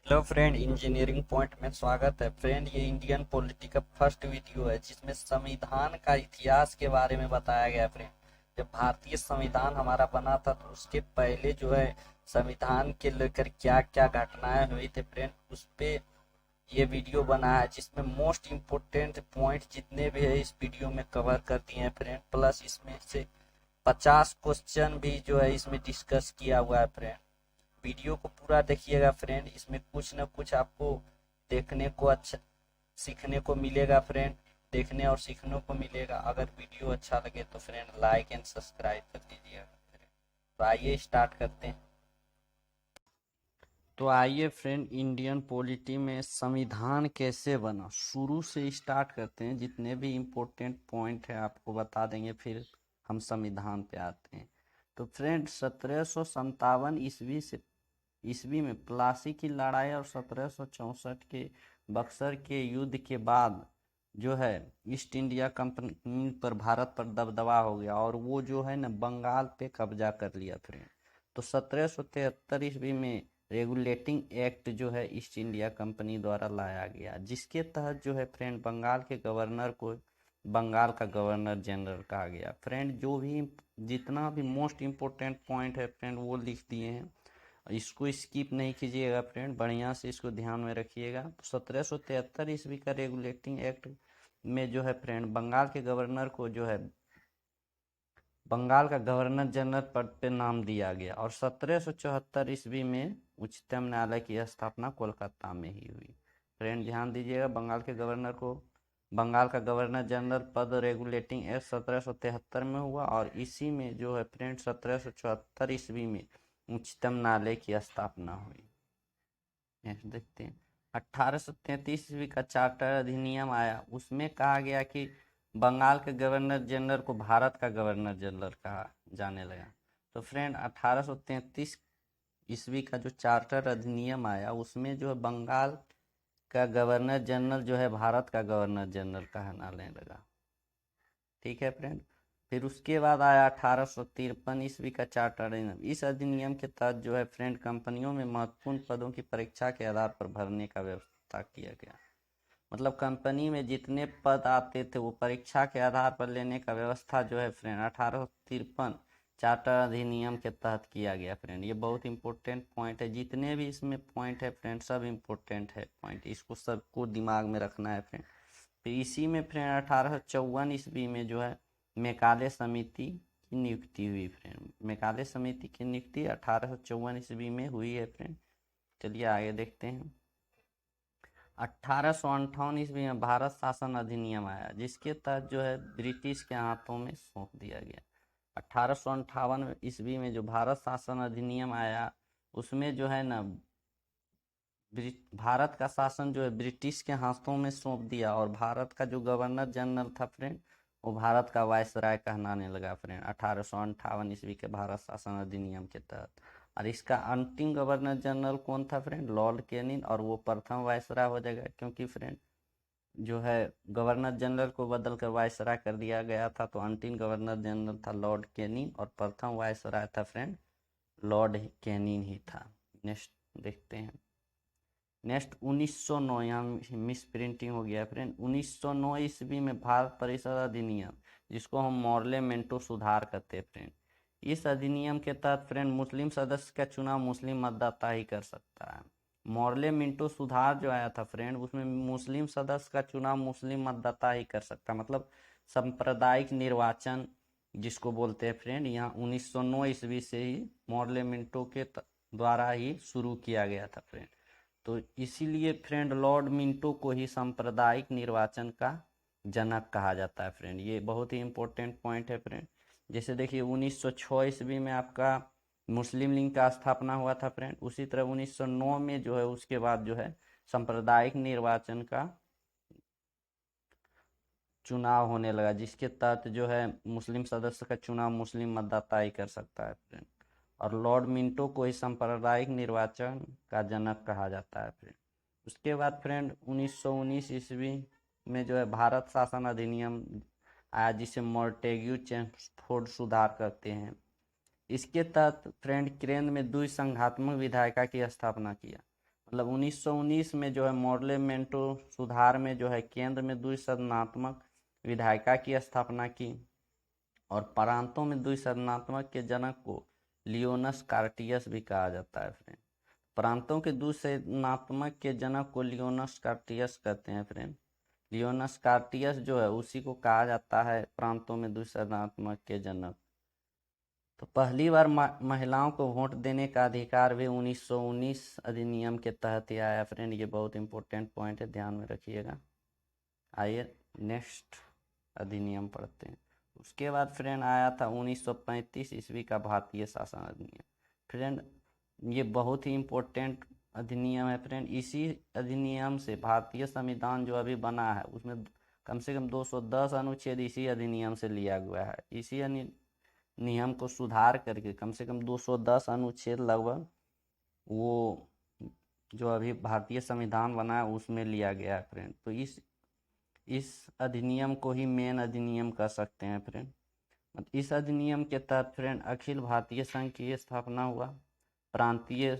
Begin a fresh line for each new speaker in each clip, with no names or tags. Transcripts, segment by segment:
Hello friend, engineering point में स्वागत है। फ्रेंड, ये इंडियन पॉलिटी का फर्स्ट वीडियो है जिसमें संविधान का इतिहास के बारे में बताया गया है। फ्रेंड, जब भारतीय संविधान हमारा बना था तो उसके पहले जो है संविधान के लेकर क्या क्या घटनाएं हुई थी फ्रेंड, उस पे ये वीडियो बना है जिसमें मोस्ट इम्पोर्टेंट पॉइंट जितने भी है इस वीडियो में कवर कर दिए हैं फ्रेंड। प्लस इसमें से 50 क्वेश्चन भी जो है इसमें डिस्कस किया हुआ है फ्रेंड। वीडियो को पूरा देखिएगा फ्रेंड, इसमें कुछ न कुछ आपको देखने को अच्छा सीखने को मिलेगा फ्रेंड। देखने और सीखने को मिलेगा। अगर वीडियो अच्छा लगे तो फ्रेंड लाइक एंड सब्सक्राइब कर दीजिएगा। तो आइए स्टार्ट करते हैं। तो आइए फ्रेंड, इंडियन पॉलिटी में संविधान कैसे बना शुरू से स्टार्ट करते हैं। जितने भी इम्पोर्टेंट पॉइंट है आपको बता देंगे, फिर हम संविधान पे आते हैं। तो फ्रेंड, 1757 ईस्वी में प्लासी की लड़ाई और 1764 के बक्सर के युद्ध के बाद जो है ईस्ट इंडिया कंपनी पर भारत पर दबदबा हो गया और वो जो है ना बंगाल पे कब्जा कर लिया फ्रेंड। तो 1773 ईस्वी में रेगुलेटिंग एक्ट जो है ईस्ट इंडिया कंपनी द्वारा लाया गया, जिसके तहत जो है फ्रेंड बंगाल के गवर्नर को बंगाल का गवर्नर जनरल कहा गया। फ्रेंड, जो भी जितना भी मोस्ट इम्पोर्टेंट पॉइंट है फ्रेंड वो लिख दिए हैं। इसको स्किप नहीं कीजिएगा फ्रेंड, बढ़िया से इसको ध्यान में रखिएगा। तो 1773 ईस्वी का रेगुलेटिंग एक्ट में जो है फ्रेंड बंगाल के गवर्नर को जो है बंगाल का गवर्नर जनरल पद पे नाम दिया गया और 1774 ईस्वी में उच्चतम न्यायालय की स्थापना कोलकाता में ही हुई। फ्रेंड ध्यान दीजिएगा, बंगाल का गवर्नर जनरल पद रेगुलेटिंग एक्ट 1773 में हुआ और इसी में जो है फ्रेंड 1774 ईस्वी में उच्चतम न्यायालय की स्थापना हुई। नेक्स्ट देखते हैं। 1833 ईस्वी का चार्टर अधिनियम आया, उसमें कहा गया कि बंगाल के गवर्नर जनरल को भारत का गवर्नर जनरल कहा जाने लगा। तो फ्रेंड, 1833 ईस्वी का जो चार्टर अधिनियम आया उसमें जो है बंगाल का गवर्नर जनरल जो है भारत का गवर्नर जनरल कहलाने लगा। ठीक है फ्रेंड। फिर उसके बाद आया 1853 ईस्वी का चार्टर अधिनियम। इस अधिनियम के तहत जो है फ्रेंड कंपनियों में महत्वपूर्ण पदों की परीक्षा के आधार पर भरने का व्यवस्था किया गया। मतलब कंपनी में जितने पद आते थे वो परीक्षा के आधार पर लेने का व्यवस्था जो है फ्रेंड 1853 चार्टर अधिनियम के तहत किया गया। फ्रेंड, ये बहुत इंपॉर्टेंट पॉइंट है। जितने भी इसमें पॉइंट है फ्रेंड सब इंपॉर्टेंट है पॉइंट, इसको सबको दिमाग में रखना है फ्रेंड। फिर इसी में फ्रेंड 1854 ईस्वी में जो है मेकाले समिति की नियुक्ति हुई। फ्रेंड, मेकाले समिति की नियुक्ति 1854 ईस्वी में हुई है फ्रेंड। चलिए आगे देखते हैं। 1858 ईस्वी में भारत शासन अधिनियम आया, जिसके तहत जो है ब्रिटिश के हाथों में सौंप दिया गया। 1858 ईस्वी में जो भारत शासन अधिनियम आया उसमें जो है ना भारत का शासन जो है ब्रिटिश के हाथों में सौंप दिया और भारत का जो गवर्नर जनरल था फ्रेंड वो भारत का वायसराय कहलाने लगा। फ्रेंड, 1858 ईस्वी के भारत शासन अधिनियम के तहत। और इसका अंतिम गवर्नर जनरल कौन था फ्रेंड? Lord Canning. और वो प्रथम वायसराय हो जाएगा क्योंकि फ्रेंड जो है गवर्नर जनरल को बदल कर वायसराय कर दिया गया था, तो अंतिम गवर्नर जनरल था लॉर्ड कैनिंग और प्रथम वायसराय था फ्रेंड लॉर्ड कैनिंग ही था। नेक्स्ट देखते हैं। नेक्स्ट 1909, यहाँ मिस प्रिंटिंग हो गया फ्रेंड। 1909 ईस्वी में भारत परिषद अधिनियम, जिसको हम मॉर्ले मेंटो सुधार कहते हैं फ्रेंड। इस अधिनियम के तहत फ्रेंड मुस्लिम सदस्य का चुनाव मुस्लिम मतदाता ही कर सकता है। मॉर्ले मिंटो सुधार जो आया था फ्रेंड उसमें मुस्लिम सदस्य का चुनाव मुस्लिम मतदाता ही कर सकता है, मतलब सांप्रदायिक निर्वाचन जिसको बोलते हैं फ्रेंड। यहाँ 1909 ईस्वी से ही मॉर्ले मिंटो के द्वारा ही शुरू किया गया था फ्रेंड। तो इसीलिए फ्रेंड लॉर्ड मिंटो को ही सांप्रदायिक निर्वाचन का जनक कहा जाता है फ्रेंड। ये बहुत ही इंपॉर्टेंट पॉइंट है फ्रेंड। जैसे देखिए 1906 ईस्वी में आपका मुस्लिम लीग का स्थापना हुआ था फ्रेंड, उसी तरह 1909 में जो है उसके बाद जो है सांप्रदायिक निर्वाचन का चुनाव होने लगा, जिसके तहत जो है मुस्लिम सदस्य का चुनाव मुस्लिम मतदाता ही कर सकता है फ्रेंड। और लॉर्ड मिंटो को ही सांप्रदायिक निर्वाचन का जनक कहा जाता है फ्रेंड। उसके बाद फ्रेंड 1919 ईस्वी में जो है भारत शासन अधिनियम आया, जिसे मॉन्टेग्यू चेम्सफोर्ड सुधार करते हैं। इसके तहत फ्रेंड केंद्र में द्विसंघात्मक विधायिका की स्थापना किया। मतलब 1919 में जो है मॉडलेमेंटो सुधार में जो है केंद्र में द्विसदनात्मक विधायिका की स्थापना की, और प्रांतों में द्विसदनात्मक के जनक को लियोनस कार्टियस भी कहा जाता है फ्रेंड। प्रांतों के द्विसदनात्मक के जनक को लियोनस कार्टियस कहते हैं फ्रेंड। लियोनस कार्टियस जो है उसी को कहा जाता है प्रांतों में द्विसदनात्मक के जनक। तो पहली बार महिलाओं को वोट देने का अधिकार भी 1919 अधिनियम के तहत ही आया फ्रेंड। ये बहुत इंपॉर्टेंट पॉइंट है, ध्यान में रखिएगा। आइए नेक्स्ट अधिनियम पढ़ते हैं। उसके बाद फ्रेंड आया था 1935 ईस्वी का भारतीय शासन अधिनियम। फ्रेंड ये बहुत ही इम्पोर्टेंट अधिनियम है फ्रेंड। इसी अधिनियम से भारतीय संविधान जो अभी बना है उसमें कम से कम 210 अनुच्छेद इसी अधिनियम से लिया गया है। इसी नियम को सुधार करके कम से कम 210 अनुच्छेद लगभग वो जो अभी भारतीय संविधान बना है उसमें लिया गया है फ्रेंड। तो इस अधिनियम को ही मेन अधिनियम कह सकते हैं फ्रेंड। इस अधिनियम के तहत फ्रेंड अखिल भारतीय संघ की स्थापना हुआ, प्रांतीय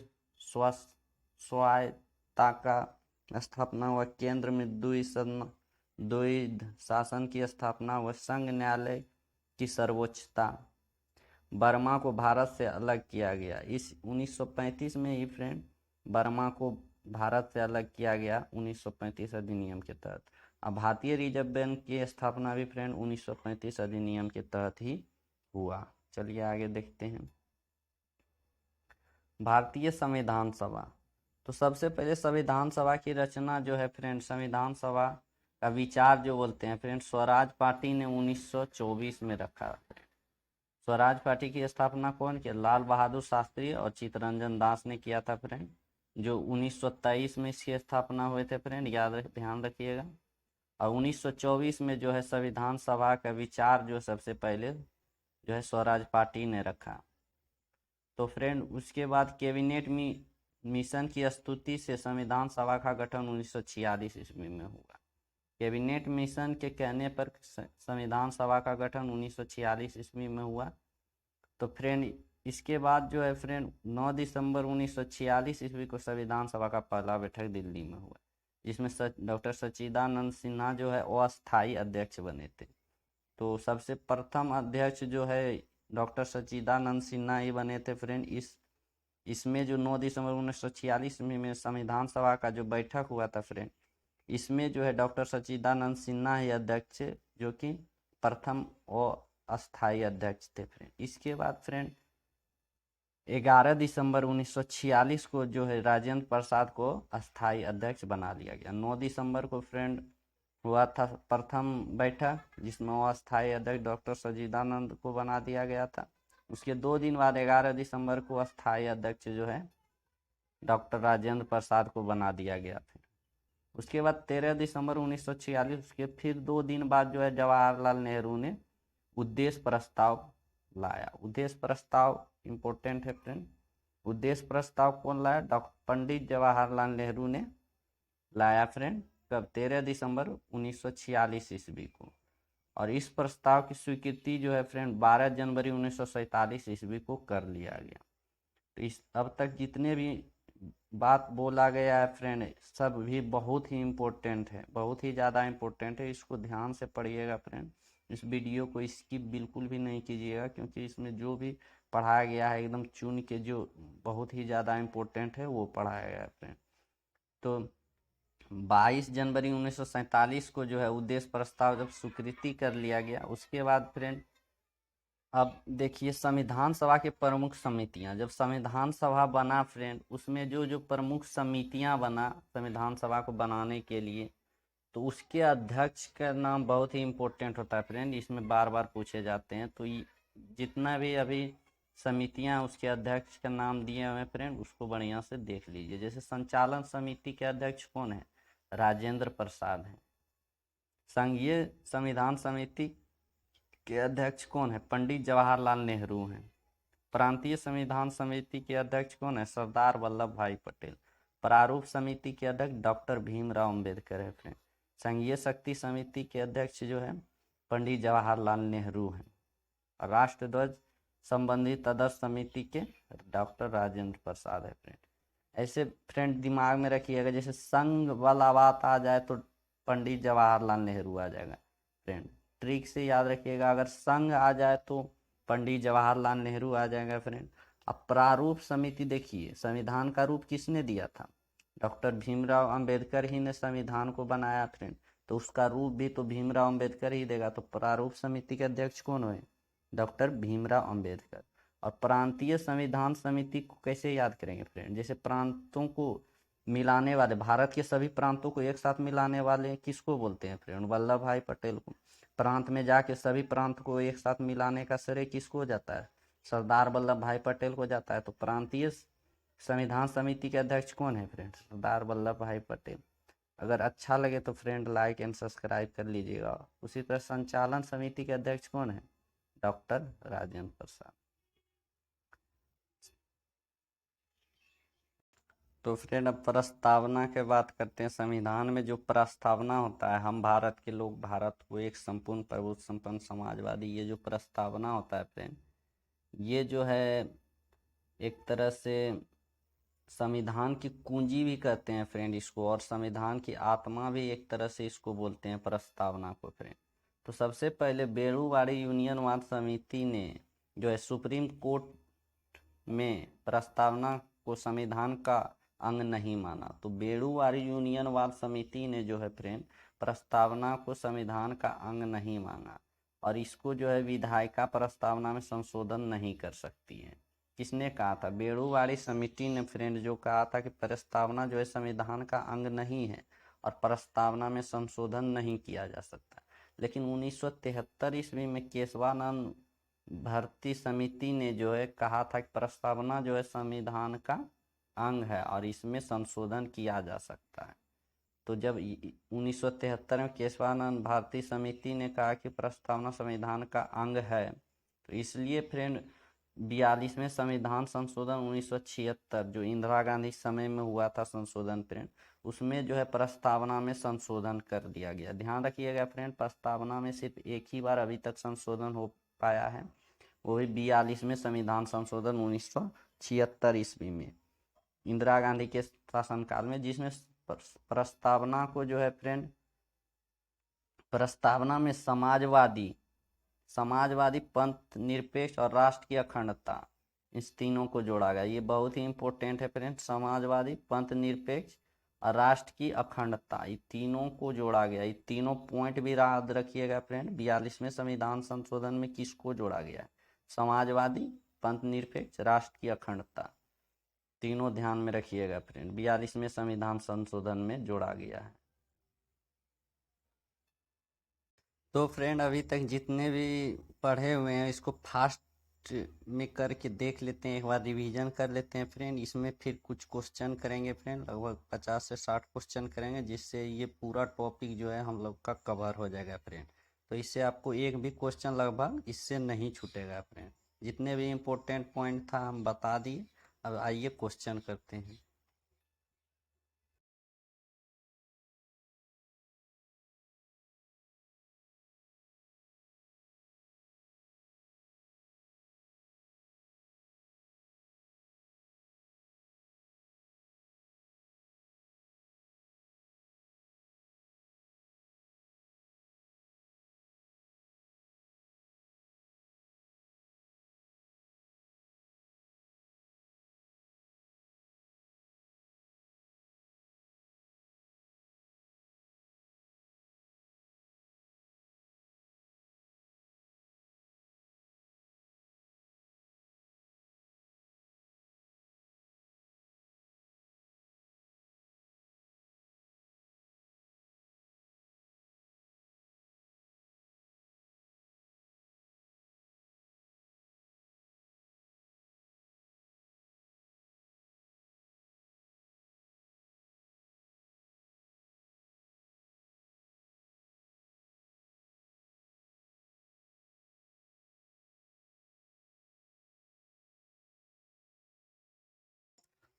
स्वायत्तता का स्थापना हुआ, केंद्र में द्वैध शासन की स्थापना हुआ, संघ न्यायालय की सर्वोच्चता, बर्मा को भारत से अलग किया गया। इस 1935 में ही फ्रेंड बर्मा को भारत से अलग किया गया 1935 अधिनियम के तहत। अब भारतीय रिजर्व बैंक की स्थापना भी फ्रेंड 1935 अधिनियम के तहत ही हुआ। चलिए आगे देखते हैं। भारतीय संविधान सभा। तो सबसे पहले संविधान सभा की रचना जो है फ्रेंड, संविधान सभा का विचार जो बोलते हैं फ्रेंड, स्वराज पार्टी ने 1924 में रखा। स्वराज पार्टी की स्थापना कौन किया? लाल बहादुर शास्त्री और चित्तरंजन दास ने किया था फ्रेंड, जो 1923 में इसकी स्थापना हुए थे फ्रेंड, ध्यान रखिएगा। और 1924 में जो है संविधान सभा का विचार जो सबसे पहले जो है स्वराज पार्टी ने रखा। तो फ्रेंड उसके बाद कैबिनेट मिशन की स्तुति से संविधान सभा का गठन 1946 ईस्वी में हुआ। कैबिनेट मिशन के कहने पर संविधान सभा का गठन 1946 ईस्वी में हुआ। तो फ्रेंड इसके बाद जो है फ्रेंड 9 दिसंबर 1946 ईस्वी को संविधान सभा का पहला बैठक दिल्ली में हुआ, जिसमें डॉक्टर सच्चिदानंद सिन्हा जो है अस्थायी अध्यक्ष बने थे। तो सबसे प्रथम अध्यक्ष जो है डॉक्टर सच्चिदानंद सिन्हा ही बने थे फ्रेंड। इसमें जो 9 दिसंबर 1946 में संविधान सभा का जो बैठक हुआ था फ्रेंड, इसमें जो है डॉक्टर सच्चिदानंद सिन्हा ही अध्यक्ष, जो कि प्रथम और अस्थायी अध्यक्ष थे फ्रेंड। इसके बाद फ्रेंड 11 दिसंबर 1946 को जो है राजेंद्र प्रसाद को अस्थायी अध्यक्ष बना लिया गया। 9 दिसंबर को फ्रेंड हुआ था प्रथम बैठक, जिसमें अस्थायी अध्यक्ष डॉक्टर सच्चिदानंद को बना दिया गया था। उसके 2 दिन बाद 11 दिसंबर को अस्थायी अध्यक्ष जो है डॉक्टर राजेंद्र प्रसाद को बना दिया गया था। उसके बाद 13 दिसंबर 1946 उसके फिर 2 दिन बाद जो है जवाहरलाल नेहरू ने उद्देश्य प्रस्ताव लाया। उद्देश्य प्रस्ताव इंपॉर्टेंट है फ्रेंड। उद्देश्य प्रस्ताव कौन लाया? पंडित जवाहरलाल नेहरू ने लाया फ्रेंड। कब? 13 दिसंबर 1946 ईस्वी को। और इस प्रस्ताव की स्वीकृति जो है फ्रेंड 12 जनवरी 1947 ईस्वी को कर लिया गया। तो इस अब तक जितने भी बात बोला गया है फ्रेंड सब भी बहुत ही इम्पोर्टेंट है, बहुत ही ज़्यादा इम्पोर्टेंट है। इसको ध्यान से पढ़िएगा फ्रेंड। इस वीडियो को स्किप बिल्कुल भी नहीं कीजिएगा, क्योंकि इसमें जो भी पढ़ाया गया है एकदम चुन के जो बहुत ही ज़्यादा इम्पोर्टेंट है वो पढ़ाया गया है फ्रेंड। तो 22 जनवरी 1947 को जो है उद्देश्य प्रस्ताव जब स्वीकृति कर लिया गया, उसके बाद फ्रेंड अब देखिए संविधान सभा के प्रमुख समितियां। जब संविधान सभा बना फ्रेंड, उसमें जो जो प्रमुख समितियां बना संविधान सभा को बनाने के लिए, तो उसके अध्यक्ष का नाम बहुत ही इम्पोर्टेंट होता है फ्रेंड, इसमें बार बार पूछे जाते हैं। तो जितना भी अभी समितियां उसके अध्यक्ष का नाम दिए हुए फ्रेंड, उसको बढ़िया से देख लीजिए। जैसे संचालन समिति के अध्यक्ष कौन है? राजेंद्र प्रसाद है। संघीय संविधान समिति के अध्यक्ष कौन है? पंडित जवाहरलाल नेहरू हैं। प्रांतीय संविधान समिति के अध्यक्ष कौन है? सरदार वल्लभ भाई पटेल। प्रारूप समिति के अध्यक्ष डॉक्टर भीमराव अंबेडकर है फ्रेंड। संघीय शक्ति समिति के अध्यक्ष जो है पंडित जवाहरलाल नेहरू हैं। राष्ट्र ध्वज संबंधी तदर्थ समिति के डॉक्टर राजेंद्र प्रसाद है फ्रेंड। ऐसे फ्रेंड दिमाग में रखिएगा, जैसे संघ वाला बात आ जाए तो पंडित जवाहरलाल नेहरू आ जाएगा फ्रेंड। ट्रिक से याद रखिएगा, अगर संघ आ जाए तो पंडित जवाहरलाल नेहरू आ जाएगा फ्रेंड। अब प्रारूप समिति देखिए, संविधान का रूप किसने दिया था? डॉक्टर भीमराव अंबेडकर ही ने संविधान को बनाया फ्रेंड, तो उसका रूप भी तो भीमराव अंबेडकर ही देगा। तो प्रारूप समिति के अध्यक्ष कौन हुए? डॉक्टर भीमराव अंबेडकर। और प्रांतीय संविधान समिति को कैसे याद करेंगे फ्रेंड? जैसे प्रांतों को मिलाने वाले, भारत के सभी प्रांतों को एक साथ मिलाने वाले किसको बोलते हैं फ्रेंड? वल्लभ भाई पटेल को। प्रांत में जाके सभी प्रांत को एक साथ मिलाने का श्रेय किसको हो जाता है? सरदार वल्लभ भाई पटेल को जाता है। तो प्रांतीय संविधान समिति के अध्यक्ष कौन है फ्रेंड? सरदार वल्लभ भाई पटेल। अगर अच्छा लगे तो फ्रेंड लाइक एंड सब्सक्राइब कर लीजिएगा। उसी तरह संचालन समिति के अध्यक्ष कौन है? डॉक्टर राजेंद्र प्रसाद। तो फ्रेंड अब प्रस्तावना के बात करते हैं। संविधान में जो प्रस्तावना होता है, हम भारत के लोग भारत को एक संपूर्ण प्रभुत्व संपन्न समाजवादी, ये जो प्रस्तावना होता है फ्रेंड, ये जो है एक तरह से संविधान की कुंजी भी कहते हैं फ्रेंड इसको, और संविधान की आत्मा भी एक तरह से इसको बोलते हैं प्रस्तावना को फ्रेंड। तो सबसे पहले बेड़ूवाड़ी यूनियनवाद समिति ने जो है सुप्रीम कोर्ट में प्रस्तावना को संविधान का अंग नहीं माना। तो बेड़ूवाड़ी यूनियनवाद समिति ने जो है फ्रेंड प्रस्तावना को संविधान का अंग नहीं माना, और इसको जो है विधायिका प्रस्तावना में संशोधन नहीं कर सकती है। किसने कहा था? बेड़ूवाड़ी समिति ने फ्रेंड जो कहा था कि प्रस्तावना जो है संविधान का अंग नहीं है और प्रस्तावना में संशोधन नहीं किया जा सकता। लेकिन 1973 ईस्वी में केशवानंद भर्ती समिति ने जो है कहा था कि प्रस्तावना जो है संविधान का अंग है और इसमें संशोधन किया जा सकता है। तो जब 1973 में केशवानंद भारती समिति ने कहा कि प्रस्तावना संविधान का अंग है, तो इसलिए फ्रेंड 42वें संविधान संशोधन 1976 जो इंदिरा गांधी समय में हुआ था संशोधन फ्रेंड, उसमें जो है प्रस्तावना में संशोधन कर दिया गया। ध्यान रखिएगा फ्रेंड, प्रस्तावना में सिर्फ एक ही बार अभी तक संशोधन हो पाया है, वो भी 42वें संविधान संशोधन 1976 ईस्वी में इंदिरा गांधी के शासनकाल में, जिसमें प्रस्तावना को जो है फ्रेंड, प्रस्तावना में समाजवादी पंथ निरपेक्ष और राष्ट्र की अखंडता, इस तीनों को जोड़ा गया। ये बहुत ही इंपॉर्टेंट है फ्रेंड, समाजवादी पंथ निरपेक्ष और राष्ट्र की अखंडता, ये तीनों को जोड़ा गया। ये तीनों पॉइंट भी याद रखिएगा फ्रेंड, 42वें संविधान संशोधन में किसको जोड़ा गया? समाजवादी पंथ निरपेक्ष राष्ट्र की अखंडता, तीनों ध्यान में रखिएगा फ्रेंड, 42वें संविधान संशोधन में जोड़ा गया है। तो फ्रेंड अभी तक जितने भी पढ़े हुए हैं इसको फास्ट में करके देख लेते हैं, एक बार रिवीजन कर लेते हैं फ्रेंड। इसमें फिर कुछ क्वेश्चन करेंगे फ्रेंड, लगभग 50 से 60 क्वेश्चन करेंगे, जिससे ये पूरा टॉपिक जो है हम लोग का कवर हो जाएगा फ्रेंड। तो इससे आपको एक भी क्वेश्चन लगभग इससे नहीं छूटेगा फ्रेंड। जितने भी इम्पोर्टेंट पॉइंट था हम बता दिए। अब आइए क्वेश्चन करते हैं।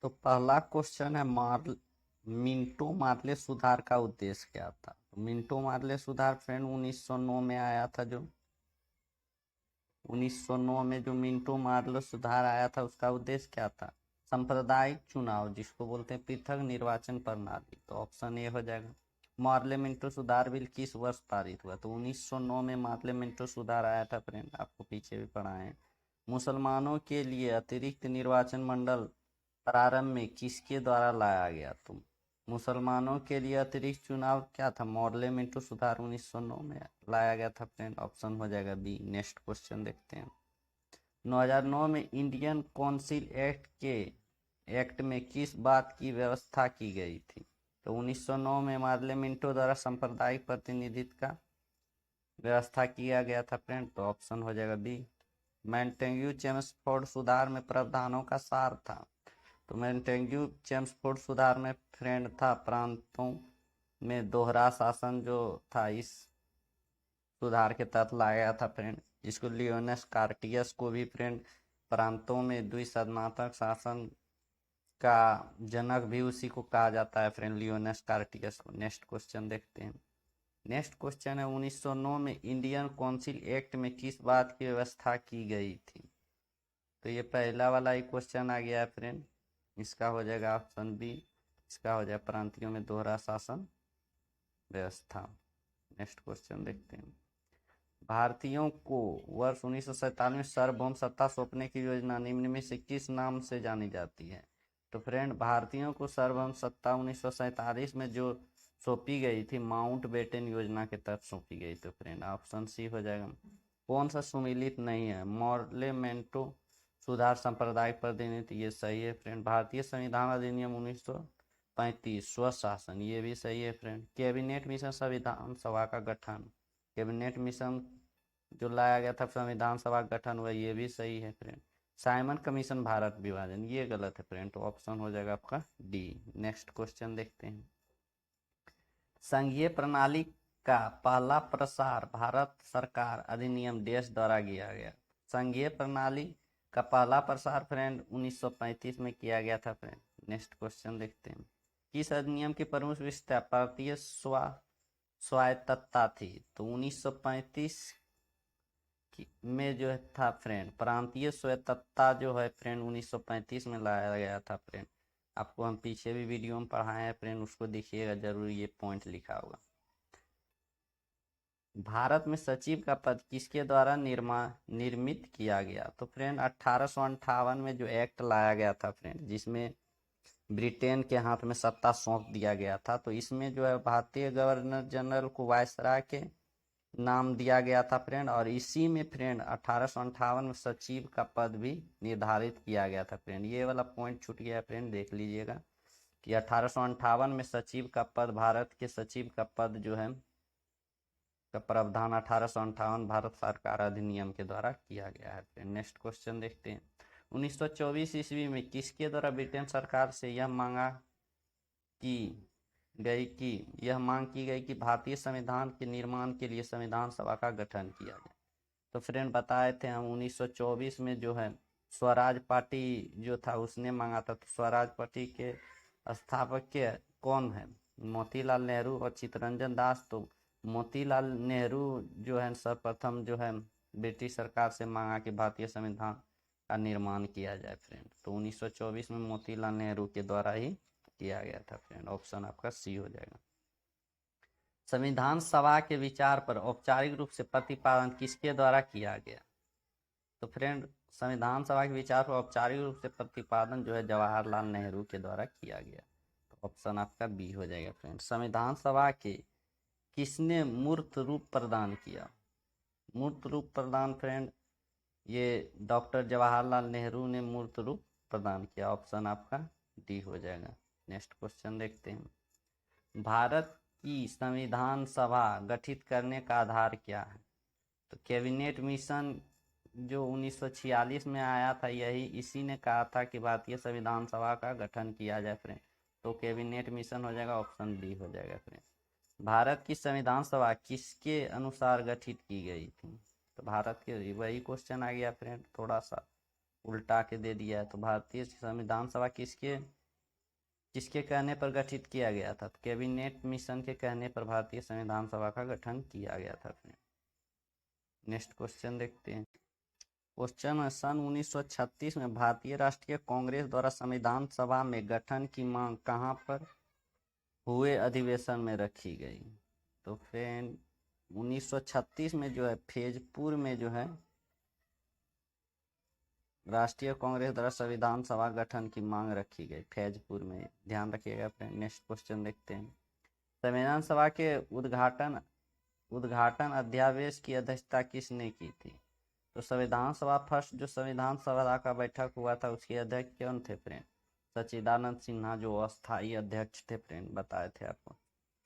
तो पहला क्वेश्चन है मिंटो मार्ले सुधार का उद्देश्य क्या था? मिंटो मार्ले सुधार फ्रेंड 1909 में आया था। जो 1909 में जो मिंटो मार्ले सुधार आया था उसका उद्देश्य क्या था? सांप्रदायिक चुनाव जिसको बोलते हैं पृथक निर्वाचन प्रणाली, तो ऑप्शन ए हो जाएगा। मार्ले मिंटो सुधार बिल किस वर्ष पारित हुआ, तो 1909 में मार्ले मिंटो सुधार आया था फ्रेंड, आपको पीछे भी पढ़ा है। मुसलमानों के लिए अतिरिक्त निर्वाचन मंडल प्रारंभ में किसके द्वारा लाया गया, तो मुसलमानों के लिए अतिरिक्त चुनाव क्या था, मार्ले मिंटो सुधार 1909 में लाया गया था फ्रेंड, ऑप्शन हो जाएगा बी। नेक्स्ट क्वेश्चन देखते हैं। 2009 में इंडियन काउंसिल एक्ट में किस बात की व्यवस्था की गई थी, तो 1909 में मार्ले मिंटो द्वारा सांप्रदायिक प्रतिनिधित्व का व्यवस्था किया गया था फ्रेंड, तो ऑप्शन हो जाएगा बी। मैंटेग्यू चेम्सफोर्ड सुधार में प्रावधानों का सार था, तो मैंटेग्यू चेम्सफोर्ड सुधार में फ्रेंड था प्रांतों में दोहरा शासन जो था इस सुधार के तहत लाया गया था फ्रेंड, जिसको लियोनस कार्टियस को भी फ्रेंड प्रांतों में द्विसदनात्मक शासन का जनक भी उसी को कहा जाता है फ्रेंड, लियोनस कार्टियस को। नेक्स्ट क्वेश्चन देखते हैं। नेक्स्ट क्वेश्चन है 1909 में इंडियन काउंसिल एक्ट में किस बात की व्यवस्था की गई थी, तो ये पहला वाला ही क्वेश्चन आ गया है फ्रेंड, इसका हो जाएगा ऑप्शन बी, इसका हो जाएगा प्रांतियों में दोहरा शासन व्यवस्था। नेक्स्ट क्वेश्चन देखते हैं। भारतीयों को वर्ष 1947 में सार्वभौम सत्ता सौंपने की योजना निम्न में से किस नाम से जानी जाती है, तो फ्रेंड भारतीयों को सार्वभौम सत्ता 1947 में जो सौंपी गई थी माउंटबेटन योजना के तहत सौंपी गई, तो फ्रेंड ऑप्शन सी हो जाएगा। कौन सा सुमिलित नहीं है, मॉर्ले मेंटो सुधार सांप्रदायिक प्रतिनिधि, ये सही है फ्रेंड। भारतीय संविधान अधिनियम 1935 स्वशासन, ये भी सही है फ्रेंड। कैबिनेट मिशन संविधान सभा का गठन, कैबिनेट मिशन जो लाया गया था संविधान सभा गठन हुआ, ये भी सही है फ्रेंड। साइमन कमीशन भारत विभाजन, ये गलत है फ्रेंड, तो ऑप्शन हो जाएगा आपका डी। नेक्स्ट क्वेश्चन देखते हैं। संघीय प्रणाली का पहला प्रसार भारत सरकार अधिनियम देश द्वारा किया गया, संघीय प्रणाली का पहला प्रसार फ्रेंड 1935 में किया गया था फ्रेंड। नेक्स्ट क्वेश्चन देखते हैं। किस अधिनियम की प्रमुख विशेषता भारतीय स्वायत्तता थी, तो 1935 में जो था फ्रेंड प्रांतीय स्वायत्तता जो है फ्रेंड 1935 में लाया गया था फ्रेंड, आपको हम पीछे भी वीडियो में पढ़ाए हैं फ्रेंड, उसको देखिएगा जरूर, ये पॉइंट लिखा होगा। भारत में सचिव का पद किसके द्वारा निर्मित किया गया, तो फ्रेंड 1858 में जो एक्ट लाया गया था फ्रेंड, जिसमें ब्रिटेन के हाथ में सत्ता सौंप दिया गया था, तो इसमें जो है भारतीय गवर्नर जनरल को वायसराय के नाम दिया गया था फ्रेंड, और इसी में फ्रेंड 1858 में सचिव का पद भी निर्धारित किया गया था फ्रेंड। ये वाला पॉइंट छूट गया फ्रेंड, देख लीजिएगा कि 1858 में सचिव का पद, भारत के सचिव का पद जो है का प्रावधान 1858 भारत सरकार अधिनियम के द्वारा किया गया है फ्रेंड। नेक्स्ट क्वेश्चन देखते हैं। 1924 ईस्वी में किसके द्वारा ब्रिटेन सरकार से यह मांग की गई कि भारतीय संविधान के निर्माण के लिए संविधान सभा का गठन किया जाए, तो फ्रेंड बताए थे हम 1924 में जो है स्वराज पार्टी जो था उसने मांगा था, तो स्वराज पार्टी के स्थापक के कौन है, मोतीलाल नेहरू और चित्तरंजन दास, तो मोतीलाल नेहरू जो है सर्वप्रथम जो है ब्रिटिश सरकार से मांगा कि भारतीय संविधान का निर्माण किया जाए फ्रेंड, तो 1924 में मोतीलाल नेहरू के द्वारा ही किया गया था फ्रेंड, ऑप्शन आपका सी हो जाएगा। संविधान सभा के विचार पर औपचारिक रूप से प्रतिपादन किसके द्वारा किया गया, तो फ्रेंड संविधान सभा के विचार पर औपचारिक रूप से प्रतिपादन जो है जवाहरलाल नेहरू के द्वारा किया गया, तो ऑप्शन आपका बी हो जाएगा फ्रेंड। संविधान सभा के किसने मूर्त रूप प्रदान किया, मूर्त रूप प्रदान फ्रेंड ये डॉक्टर जवाहरलाल नेहरू ने मूर्त रूप प्रदान किया, ऑप्शन आपका डी हो जाएगा। नेक्स्ट क्वेश्चन देखते हैं। भारत की संविधान सभा गठित करने का आधार क्या है, तो कैबिनेट मिशन जो 1946 में आया था, यही इसी ने कहा था कि भारतीय संविधान सभा का गठन किया जाए फ्रेंड, तो कैबिनेट मिशन हो जाएगा, ऑप्शन डी हो जाएगा फ्रेंड। भारत की संविधान सभा किसके अनुसार गठित की गई थी, तो भारत के वही क्वेश्चन आ गया फ्रेंड, थोड़ा सा उल्टा के दे दिया है, तो भारतीय संविधान सभा किसके कहने पर गठित किया गया था, तो कैबिनेट मिशन के कहने पर भारतीय संविधान सभा का गठन किया गया था फ्रेंड। नेक्स्ट क्वेश्चन देखते हैं। क्वेश्चन है, सन 1936 में भारतीय राष्ट्रीय कांग्रेस द्वारा संविधान सभा में गठन की मांग कहाँ पर हुए अधिवेशन में रखी गई? तो फ्रेंड 1936 में जो है फैजपुर में जो है राष्ट्रीय कांग्रेस द्वारा संविधान सभा गठन की मांग रखी गई, फैजपुर में, ध्यान रखिएगा फ्रेंड। नेक्स्ट क्वेश्चन देखते हैं। संविधान सभा के उद्घाटन अध्यादेश की अध्यक्षता किसने की थी? तो संविधान सभा फर्स्ट जो संविधान सभा का बैठक हुआ था उसके अध्यक्ष कौन थे फ्रेंड? सच्चिदानंद सिन्हा, जो अस्थायी अध्यक्ष थे फ्रेंड, बताए थे आपको।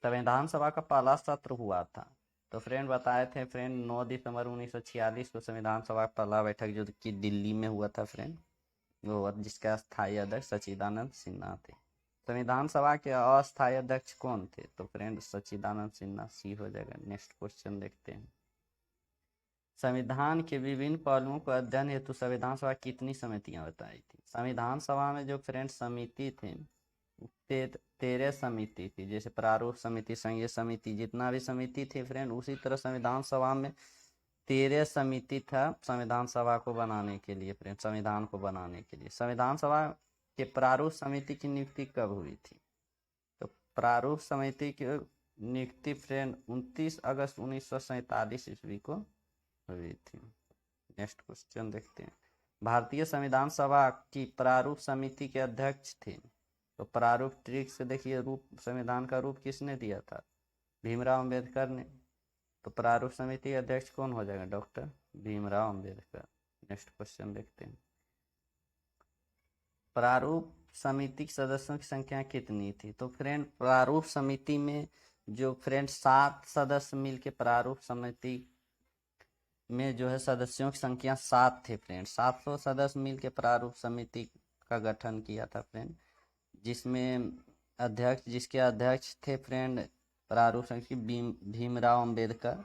संविधान सभा का पहला सत्र हुआ था तो फ्रेंड बताए थे फ्रेंड 9 दिसंबर 1946 को संविधान सभा का पहला बैठक जो कि दिल्ली में हुआ था फ्रेंड, वो जिसका अस्थायी अध्यक्ष सच्चिदानंद सिन्हा थे। संविधान सभा के अस्थायी अध्यक्ष कौन थे? तो फ्रेंड सच्चिदानंद सिन्हा, सी हो जाएगा। नेक्स्ट क्वेश्चन देखते हैं। संविधान के विभिन्न पहलुओं को अध्ययन हेतु संविधान सभा कितनी समितियां बताई थी? संविधान सभा में जो फ्रेंड समिति थे 13 समिति थी, जैसे प्रारूप समिति, संघीय समिति, जितना भी समिति थी फ्रेंड, उसी तरह संविधान सभा में 13 समिति था संविधान सभा को बनाने के लिए फ्रेंड, संविधान को बनाने के लिए। संविधान सभा के प्रारूप समिति की नियुक्ति कब हुई थी? तो प्रारूप समिति की नियुक्ति फ्रेंड 29 अगस्त 1947 ईस्वी को हुई थी। नेक्स्ट क्वेश्चन देखते हैं। भारतीय संविधान सभा की प्रारूप समिति के अध्यक्ष थे, तो प्रारूप ट्रिक से देखिए रूप, संविधान का रूप किसने दिया था? भीमराव अंबेडकर ने। तो प्रारूप समिति के अध्यक्ष कौन हो जाएगा? Doctor Bhimrao Ambedkar. Next question देखते हैं। प्रारूप समिति के सदस्यों की संख्या कितनी थी? तो फ्रेंड प्रारूप समिति में जो फ्रेंड 7 सदस्य मिलके प्रारूप समिति में जो है सदस्यों की संख्या 7 थे फ्रेंड। 700 सदस्य मिलके प्रारूप समिति का गठन किया था फ्रेंड, जिसमें जिसके अध्यक्ष थे फ्रेंड प्रारूप समिति भीमराव अंबेडकर,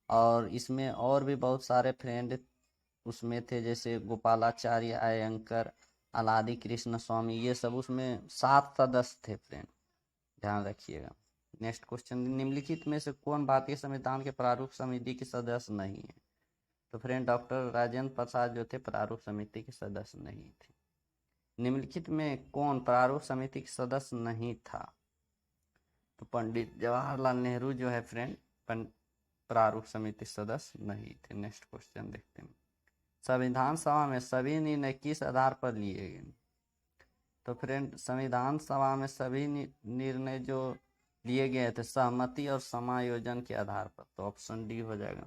और इसमें और भी बहुत सारे फ्रेंड उसमें थे, जैसे गोपालाचार्य अयंकर, अलादी कृष्ण स्वामी, ये सब उसमें 7 सदस्य थे फ्रेंड, ध्यान रखिएगा। नेक्स्ट क्वेश्चन, निम्नलिखित में से कौन भारतीय संविधान के प्रारूप समिति के सदस्य नहीं है? तो फ्रेंड डॉक्टर राजेंद्र प्रसाद जो थे प्रारूप समिति के सदस्य नहीं थे। निम्नलिखित में कौन प्रारूप समिति के सदस्य नहीं था? तो पंडित जवाहरलाल नेहरू जो है फ्रेंड प्रारूप समिति सदस्य नहीं थे। नेक्स्ट क्वेश्चन देखते हैं। संविधान सभा में सभी निर्णय किस आधार पर लिए गए? तो फ्रेंड संविधान सभा में सभी निर्णय जो लिए गए थे सहमति और समायोजन के आधार पर, तो ऑप्शन डी हो जाएगा।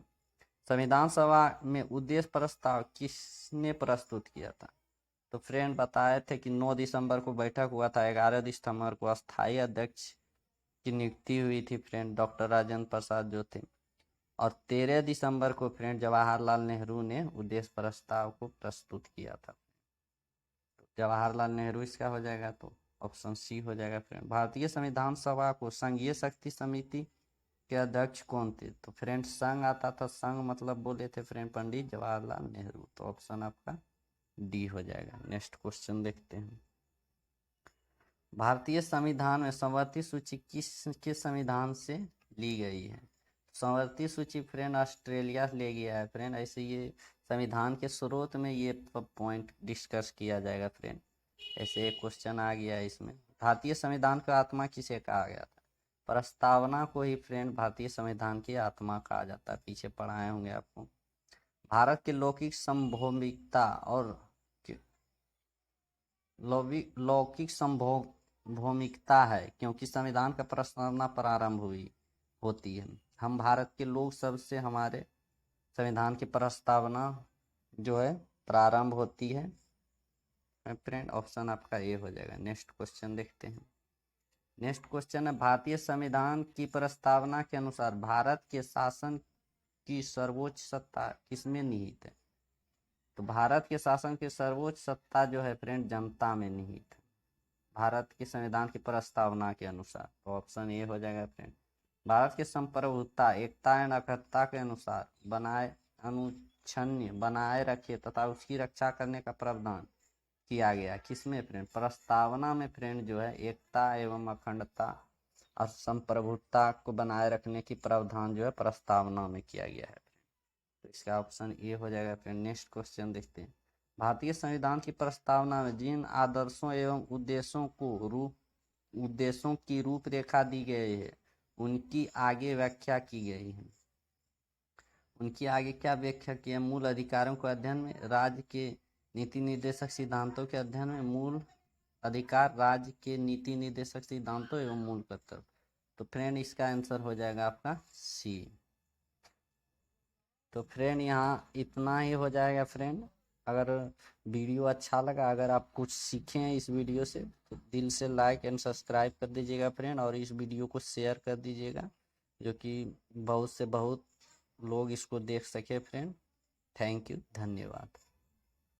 संविधान सभा में उद्देश्य प्रस्ताव किसने प्रस्तुत किया था? तो फ्रेंड बताए थे कि 9 दिसंबर को बैठक हुआ था, 11 दिसंबर को अस्थायी अध्यक्ष की नियुक्ति हुई थी फ्रेंड, डॉक्टर राजेंद्र प्रसाद जो थे, और 13 दिसंबर को फ्रेंड जवाहरलाल नेहरू ने उद्देश्य प्रस्ताव को प्रस्तुत किया था। तो जवाहरलाल नेहरू इसका हो जाएगा, तो ऑप्शन सी हो जाएगा फ्रेंड। भारतीय संविधान सभा को संघीय शक्ति समिति के अध्यक्ष कौन थे? तो फ्रेंड संघ आता था, संघ मतलब बोले थे फ्रेंड पंडित जवाहरलाल नेहरू, तो ऑप्शन आपका डी हो जाएगा। नेक्स्ट क्वेश्चन देखते हैं। भारतीय संविधान में संवृत्ति सूची किसके संविधान से ली गई है? संवृत्ति सूची फ्रेंड ऑस्ट्रेलिया ले गया है फ्रेंड, ऐसे ये संविधान के स्रोत में ये पॉइंट डिस्कस किया जाएगा फ्रेंड, ऐसे एक क्वेश्चन आ गया है इसमें। भारतीय संविधान का आत्मा किसे कहा गया था? प्रस्तावना को ही फ्रेंड भारतीय संविधान की आत्मा कहा जाता है, पीछे पढ़ाए होंगे आपको। भारत की लौकिक संभौमिकता और लौकिक संभौमिकता है क्योंकि संविधान का प्रस्तावना प्रारंभ होती है। हम भारत के लोग सबसे हमारे संविधान की प्रस्तावना जो है प्रारंभ होती है फ्रेंड, ऑप्शन आपका ए हो जाएगा। नेक्स्ट क्वेश्चन देखते हैं। नेक्स्ट क्वेश्चन है, भारतीय संविधान की प्रस्तावना के अनुसार भारत के शासन की सर्वोच्च सत्ता किसमें निहित है? तो भारत के शासन की सर्वोच्च सत्ता जो है फ्रेंड जनता में निहित है, भारत के संविधान की प्रस्तावना के अनुसार, तो ऑप्शन ए हो जाएगा फ्रेंड। भारत के संप्रभुता, एकता एवं अखंडता के अनुसार अनुच्छेद बनाए रखे तथा उसकी रक्षा करने का प्रावधान किया गया किसमें फ्रेंड? प्रस्तावना में फ्रेंड जो है एकता एवं अखंडता और संप्रभुता को बनाए रखने की प्रावधान जो है प्रस्तावना में किया गया है। तो इसका ऑप्शन ए हो जाएगा फ्रेंड। नेक्स्ट क्वेश्चन देखते हैं। भारतीय संविधान की प्रस्तावना में जिन आदर्शों एवं उद्देश्यों की रूपरेखा दी गई है उनकी आगे व्याख्या की गई है। उनकी आगे क्या व्याख्या की है? मूल अधिकारों के अध्ययन में, राज्य के नीति निर्देशक सिद्धांतों के अध्ययन में, मूल अधिकार, राज्य के नीति निर्देशक सिद्धांतों एवं मूल कर्तव्य। तो फ्रेंड इसका आंसर हो जाएगा आपका सी। तो फ्रेंड यहाँ इतना ही हो जाएगा फ्रेंड। अगर वीडियो अच्छा लगा, अगर आप कुछ सीखे हैं इस वीडियो से, तो दिल से लाइक एंड सब्सक्राइब कर दीजिएगा फ्रेंड, और इस वीडियो को शेयर कर दीजिएगा, जो कि बहुत से बहुत लोग इसको देख सके फ्रेंड। थैंक यू, धन्यवाद।